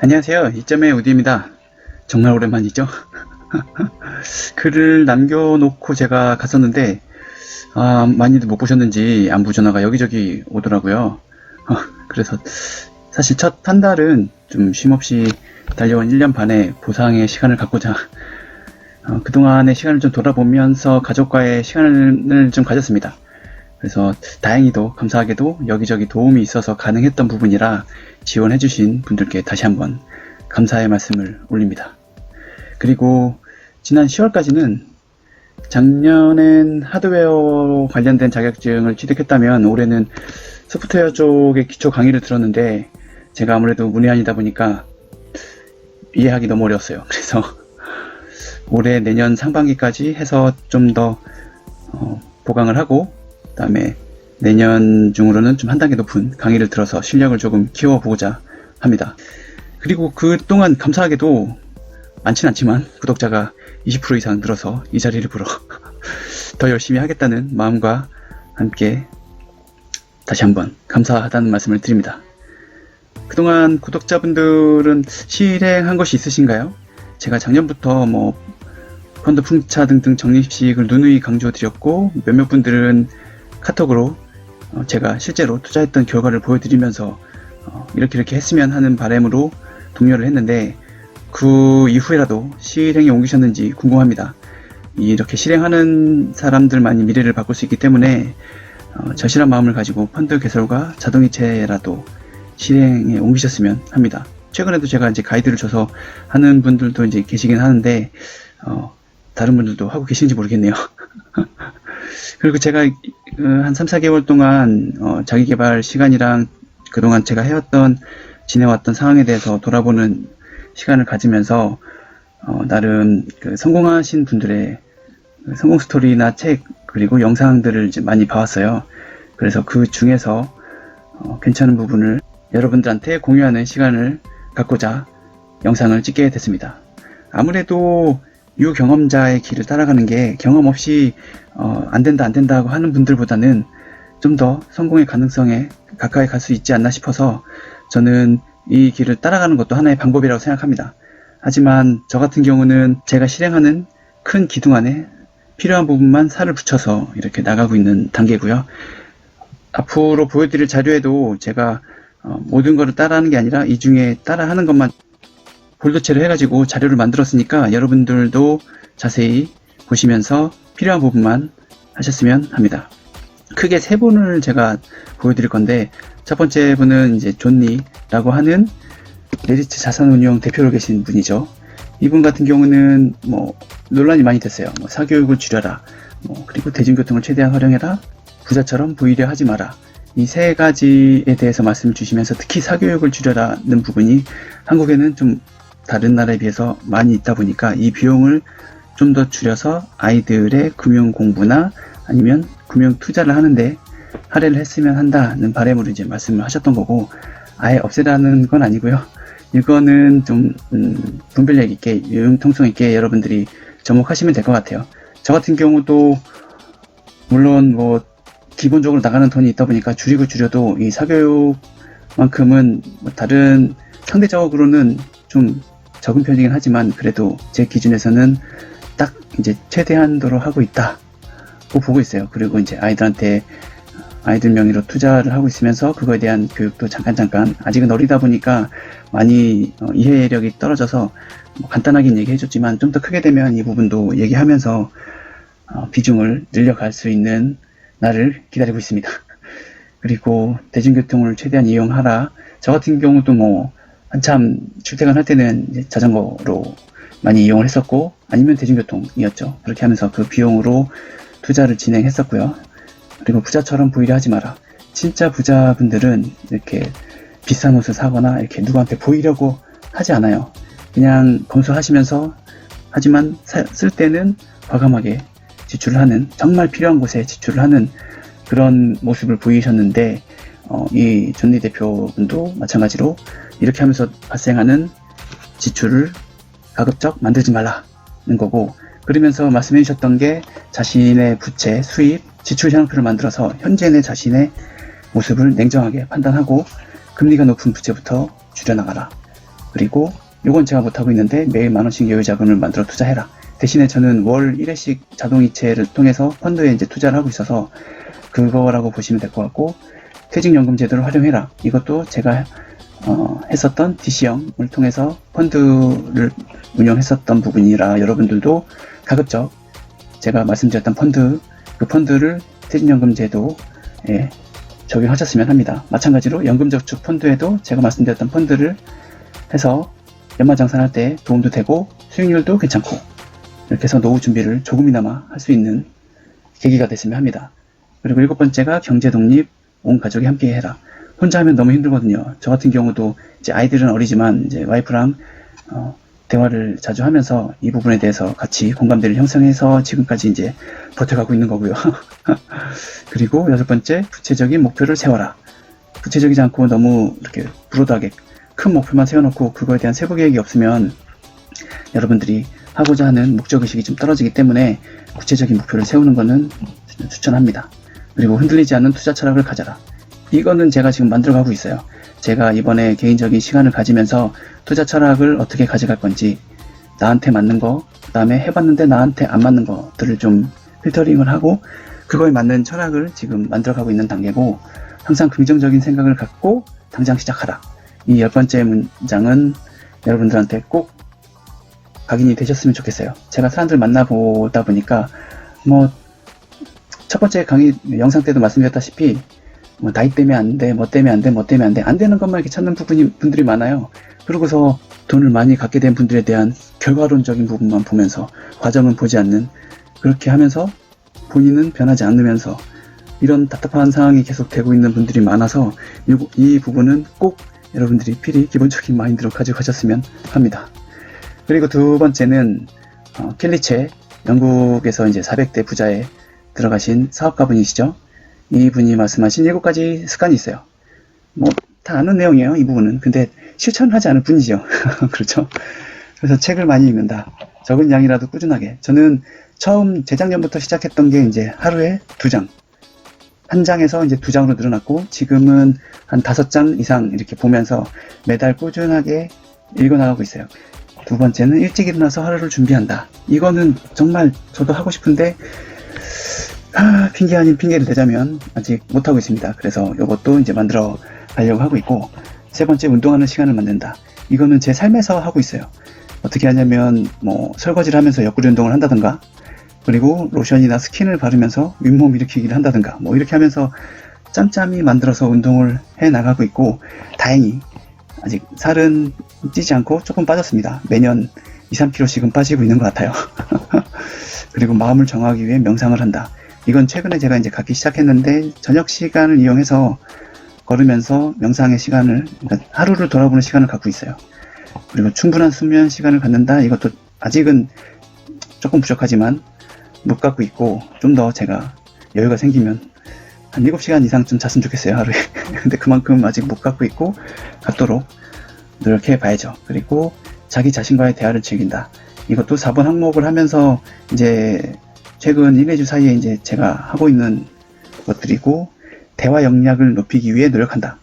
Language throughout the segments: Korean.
안녕하세요. 이점의 우디입니다. 정말 오랜만이죠? 글을 남겨놓고 제가 갔었는데 많이들 못 보셨는지 안부 전화가 여기저기 오더라고요. 그래서 사실 첫 한 달은 좀 쉼없이 달려온 1년 반의 보상의 시간을 갖고자 그동안의 시간을 좀 돌아보면서 가족과의 시간을 좀 가졌습니다. 그래서 다행히도 감사하게도 여기저기 도움이 있어서 가능했던 부분이라 지원해주신 분들께 다시 한번 감사의 말씀을 올립니다. 그리고 지난 10월까지는 작년엔 하드웨어 관련된 자격증을 취득했다면 올해는 소프트웨어 쪽의 기초 강의를 들었는데 제가 아무래도 문외한이다 보니까 이해하기 너무 어려웠어요. 그래서 올해 내년 상반기까지 해서 좀 더 보강을 하고 그 다음에 내년 중으로는 좀 한 단계 높은 강의를 들어서 실력을 조금 키워보고자 합니다. 그리고 그동안 감사하게도 많진 않지만 구독자가 20% 이상 늘어서 이 자리를 빌어 더 열심히 하겠다는 마음과 함께 다시 한번 감사하다는 말씀을 드립니다. 그동안 구독자분들은 실행한 것이 있으신가요? 제가 작년부터 펀드 풍차 등등 적립식을 누누이 강조드렸고 몇몇 분들은 카톡으로 제가 실제로 투자했던 결과를 보여드리면서 이렇게 했으면 하는 바람으로 독려를 했는데 그 이후에라도 실행에 옮기셨는지 궁금합니다. 이렇게 실행하는 사람들만이 미래를 바꿀 수 있기 때문에 절실한 마음을 가지고 펀드 개설과 자동이체라도 실행에 옮기셨으면 합니다. 최근에도 제가 이제 가이드를 줘서 하는 분들도 이제 계시긴 하는데 다른 분들도 하고 계신지 모르겠네요. 그리고 제가 한 3, 4개월 동안 자기계발 시간이랑 그동안 제가 지내왔던 상황에 대해서 돌아보는 시간을 가지면서 나름 성공하신 분들의 성공 스토리나 책 그리고 영상들을 이제 많이 봐왔어요. 그래서 그 중에서 괜찮은 부분을 여러분들한테 공유하는 시간을 갖고자 영상을 찍게 됐습니다. 아무래도 유경험자의 길을 따라가는 게 경험 없이 안 된다 하고 하는 분들보다는 좀 더 성공의 가능성에 가까이 갈 수 있지 않나 싶어서 저는 이 길을 따라가는 것도 하나의 방법이라고 생각합니다. 하지만 저 같은 경우는 제가 실행하는 큰 기둥 안에 필요한 부분만 살을 붙여서 이렇게 나가고 있는 단계고요. 앞으로 보여드릴 자료에도 제가 모든 거를 따라하는 게 아니라 이 중에 따라하는 것만 볼드체를 해가지고 자료를 만들었으니까 여러분들도 자세히 보시면서 필요한 부분만 하셨으면 합니다. 크게 세 분을 제가 보여드릴 건데 첫 번째 분은 이제 존리라고 하는 레디트 자산운용 대표로 계신 분이죠. 이분 같은 경우는 논란이 많이 됐어요. 사교육을 줄여라, 그리고 대중교통을 최대한 활용해라, 부자처럼 보이려 하지 마라. 이 세 가지에 대해서 말씀을 주시면서 특히 사교육을 줄여라는 부분이 한국에는 좀 다른 나라에 비해서 많이 있다 보니까 이 비용을 좀 더 줄여서 아이들의 금융 공부나 아니면 금융 투자를 하는데 할애를 했으면 한다는 바람으로 이제 말씀을 하셨던 거고, 아예 없애라는 건 아니고요. 이거는 좀 분별력 있게 융통성 있게 여러분들이 접목하시면 될 것 같아요. 저 같은 경우도 물론 기본적으로 나가는 돈이 있다 보니까 줄여도 이 사교육만큼은 다른 상대적으로는 좀 적은 편이긴 하지만 그래도 제 기준에서는 딱 이제 최대한도로 하고 있다고 보고 있어요. 그리고 이제 아이들 명의로 투자를 하고 있으면서 그거에 대한 교육도 잠깐 아직은 어리다 보니까 많이 이해력이 떨어져서 간단하긴 얘기해줬지만 좀 더 크게 되면 이 부분도 얘기하면서 비중을 늘려갈 수 있는 날을 기다리고 있습니다. 그리고 대중교통을 최대한 이용하라. 저 같은 경우도 한참 출퇴근할 때는 이제 자전거로 많이 이용을 했었고 아니면 대중교통이었죠. 그렇게 하면서 그 비용으로 투자를 진행했었고요. 그리고 부자처럼 보이려 하지 마라. 진짜 부자분들은 이렇게 비싼 옷을 사거나 이렇게 누구한테 보이려고 하지 않아요. 그냥 검소하시면서 하지만 쓸 때는 과감하게 지출을 하는, 정말 필요한 곳에 지출을 하는 그런 모습을 보이셨는데 이 존리 대표분도 마찬가지로 이렇게 하면서 발생하는 지출을 가급적 만들지 말라는 거고, 그러면서 말씀해 주셨던 게 자신의 부채, 수입, 지출 현황표를 만들어서 현재의 자신의 모습을 냉정하게 판단하고 금리가 높은 부채부터 줄여나가라. 그리고 요건 제가 못하고 있는데 매일 만원씩 여유자금을 만들어 투자해라. 대신에 저는 월 1회씩 자동이체를 통해서 펀드에 이제 투자를 하고 있어서 그거라고 보시면 될 것 같고, 퇴직연금 제도를 활용해라. 이것도 제가 했었던 DC형을 통해서 펀드를 운영했었던 부분이라 여러분들도 가급적 제가 말씀드렸던 그 펀드를 퇴직연금 제도에 적용하셨으면 합니다. 마찬가지로 연금저축 펀드에도 제가 말씀드렸던 펀드를 해서 연말정산할 때 도움도 되고 수익률도 괜찮고, 이렇게 해서 노후 준비를 조금이나마 할 수 있는 계기가 됐으면 합니다. 그리고 7번째가 경제독립, 온 가족이 함께 해라. 혼자 하면 너무 힘들거든요. 저 같은 경우도 이제 아이들은 어리지만 이제 와이프랑 대화를 자주 하면서 이 부분에 대해서 같이 공감대를 형성해서 지금까지 이제 버텨가고 있는 거고요. 그리고 6번째, 구체적인 목표를 세워라. 구체적이지 않고 너무 이렇게 브로드하게 큰 목표만 세워놓고 그거에 대한 세부 계획이 없으면 여러분들이 하고자 하는 목적의식이 좀 떨어지기 때문에 구체적인 목표를 세우는 거는 추천합니다. 그리고 흔들리지 않는 투자 철학을 가져라. 이거는 제가 지금 만들어가고 있어요. 제가 이번에 개인적인 시간을 가지면서 투자 철학을 어떻게 가져갈 건지, 나한테 맞는 거, 그 다음에 해봤는데 나한테 안 맞는 것들을 좀 필터링을 하고 그거에 맞는 철학을 지금 만들어가고 있는 단계고, 항상 긍정적인 생각을 갖고 당장 시작하라. 이 10번째 문장은 여러분들한테 꼭 각인이 되셨으면 좋겠어요. 제가 사람들 만나보다 보니까 첫 번째 강의 영상 때도 말씀드렸다시피 나이 때문에 안 돼, 뭐 때문에 안 돼, 뭐 때문에 안 돼, 안 되는 것만 이렇게 찾는 분들이 많아요. 그러고서 돈을 많이 갖게 된 분들에 대한 결과론적인 부분만 보면서 과정은 보지 않는, 그렇게 하면서 본인은 변하지 않으면서 이런 답답한 상황이 계속 되고 있는 분들이 많아서 이 부분은 꼭 여러분들이 필히 기본적인 마인드로 가져가셨으면 합니다. 그리고 2번째는 켈리체, 영국에서 이제 400대 부자에 들어가신 사업가분이시죠. 이분이 말씀하신 7가지 습관이 있어요. 다 아는 내용이에요, 이 부분은. 근데 실천하지 않을 뿐이죠. 그렇죠? 그래서 책을 많이 읽는다. 적은 양이라도 꾸준하게. 저는 처음 재작년부터 시작했던 게 이제 하루에 2장. 한 장에서 이제 2장으로 늘어났고, 지금은 한 5장 이상 이렇게 보면서 매달 꾸준하게 읽어나가고 있어요. 2번째는 일찍 일어나서 하루를 준비한다. 이거는 정말 저도 하고 싶은데 핑계 아닌 핑계를 대자면 아직 못하고 있습니다. 그래서 이것도 이제 만들어 가려고 하고 있고, 3번째, 운동하는 시간을 만든다. 이거는 제 삶에서 하고 있어요. 어떻게 하냐면 설거지를 하면서 옆구리 운동을 한다든가, 그리고 로션이나 스킨을 바르면서 윗몸 일으키기를 한다든가, 이렇게 하면서 짬짬이 만들어서 운동을 해 나가고 있고, 다행히 아직 살은 찌지 않고 조금 빠졌습니다. 매년 2-3kg씩은 빠지고 있는 것 같아요. 그리고 마음을 정하기 위해 명상을 한다. 이건 최근에 제가 이제 갖기 시작했는데, 저녁 시간을 이용해서 걸으면서 명상의 시간을, 그러니까 하루를 돌아보는 시간을 갖고 있어요. 그리고 충분한 수면 시간을 갖는다. 이것도 아직은 조금 부족하지만 못 갖고 있고, 좀 더 제가 여유가 생기면 한 7시간 이상 좀 잤으면 좋겠어요, 하루에. 근데 그만큼 아직 못 갖고 있고, 갖도록 노력해 봐야죠. 그리고 자기 자신과의 대화를 즐긴다. 이것도 4번 항목을 하면서 이제 최근 1-2주 사이에 이제 제가 하고 있는 것들이고, 대화 역량을 높이기 위해 노력한다.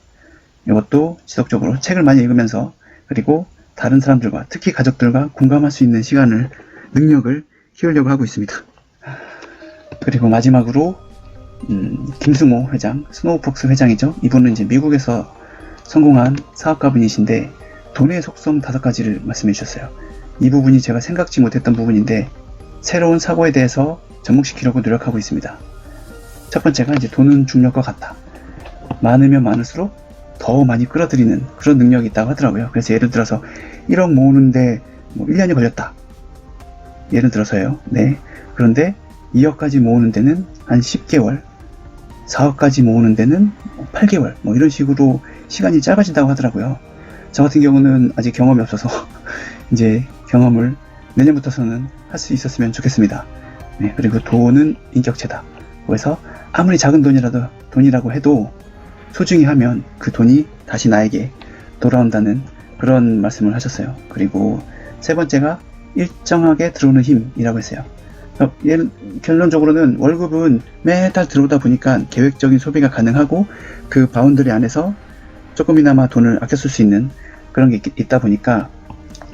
이것도 지속적으로 책을 많이 읽으면서, 그리고 다른 사람들과, 특히 가족들과 공감할 수 있는 시간을, 능력을 키우려고 하고 있습니다. 그리고 마지막으로 김승호 회장, 스노우폭스 회장이죠. 이분은 이제 미국에서 성공한 사업가분이신데 돈의 속성 5가지를 말씀해 주셨어요. 이 부분이 제가 생각지 못했던 부분인데 새로운 사고에 대해서 접목시키려고 노력하고 있습니다. 첫 번째가 이제 돈은 중력과 같다. 많으면 많을수록 더 많이 끌어들이는 그런 능력이 있다고 하더라고요. 그래서 예를 들어서 1억 모으는데 1년이 걸렸다. 예를 들어서요. 네. 그런데 2억까지 모으는 데는 한 10개월, 4억까지 모으는 데는 8개월, 이런 식으로 시간이 짧아진다고 하더라고요. 저 같은 경우는 아직 경험이 없어서 이제 경험을 내년부터서는 할 수 있었으면 좋겠습니다. 네, 그리고 돈은 인격체다. 그래서 아무리 작은 돈이라고 해도 소중히 하면 그 돈이 다시 나에게 돌아온다는 그런 말씀을 하셨어요. 그리고 3번째가 일정하게 들어오는 힘이라고 했어요. 결론적으로는 월급은 매달 들어오다 보니까 계획적인 소비가 가능하고 그 바운더리 안에서 조금이나마 돈을 아껴 쓸 수 있는 그런 게 있다 보니까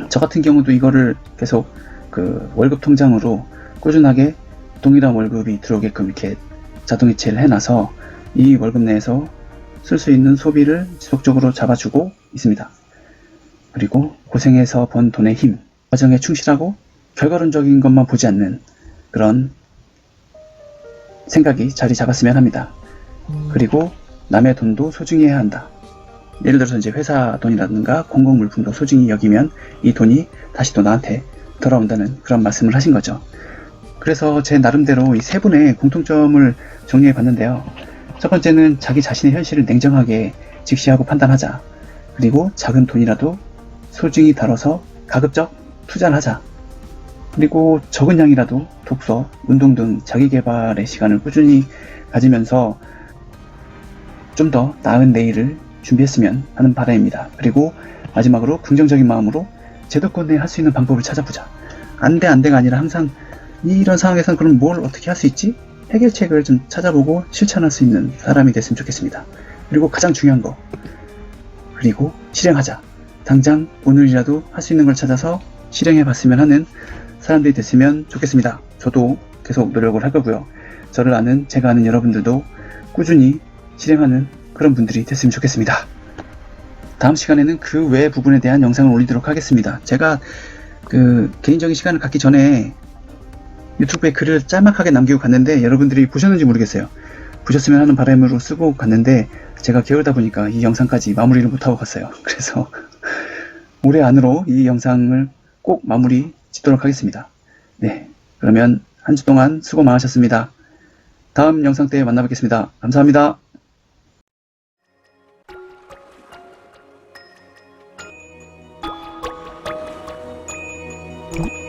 저 같은 경우도 이거를 계속 그 월급 통장으로 꾸준하게 동일한 월급이 들어오게끔 이렇게 자동이체를 해놔서 이 월급 내에서 쓸 수 있는 소비를 지속적으로 잡아주고 있습니다. 그리고 고생해서 번 돈의 힘, 과정에 충실하고 결과론적인 것만 보지 않는 그런 생각이 자리 잡았으면 합니다. 그리고 남의 돈도 소중히 해야 한다. 예를 들어서 이제 회사 돈이라든가 공공물품도 소중히 여기면 이 돈이 다시 또 나한테 돌아온다는 그런 말씀을 하신 거죠. 그래서 제 나름대로 이 세 분의 공통점을 정리해 봤는데요. 첫 번째는 자기 자신의 현실을 냉정하게 직시하고 판단하자. 그리고 작은 돈이라도 소중히 다뤄서 가급적 투자를 하자. 그리고 적은 양이라도 독서, 운동 등 자기계발의 시간을 꾸준히 가지면서 좀 더 나은 내일을 준비했으면 하는 바람입니다. 그리고 마지막으로 긍정적인 마음으로 제도권에 할 수 있는 방법을 찾아보자. 안 돼가 아니라 항상 이런 상황에서는 그럼 뭘 어떻게 할 수 있지? 해결책을 좀 찾아보고 실천할 수 있는 사람이 됐으면 좋겠습니다. 그리고 가장 중요한 거, 그리고 실행하자. 당장 오늘이라도 할 수 있는 걸 찾아서 실행해 봤으면 하는 사람들이 됐으면 좋겠습니다. 저도 계속 노력을 할 거고요. 저를 아는, 제가 아는 여러분들도 꾸준히 실행하는 그런 분들이 됐으면 좋겠습니다. 다음 시간에는 그 외 부분에 대한 영상을 올리도록 하겠습니다. 제가 그 개인적인 시간을 갖기 전에 유튜브에 글을 짤막하게 남기고 갔는데 여러분들이 보셨는지 모르겠어요. 보셨으면 하는 바람으로 쓰고 갔는데 제가 게으르다 보니까 이 영상까지 마무리를 못하고 갔어요. 그래서 올해 안으로 이 영상을 꼭 마무리 짓도록 하겠습니다. 네, 그러면 한 주 동안 수고 많으셨습니다. 다음 영상 때 만나뵙겠습니다. 감사합니다. 응?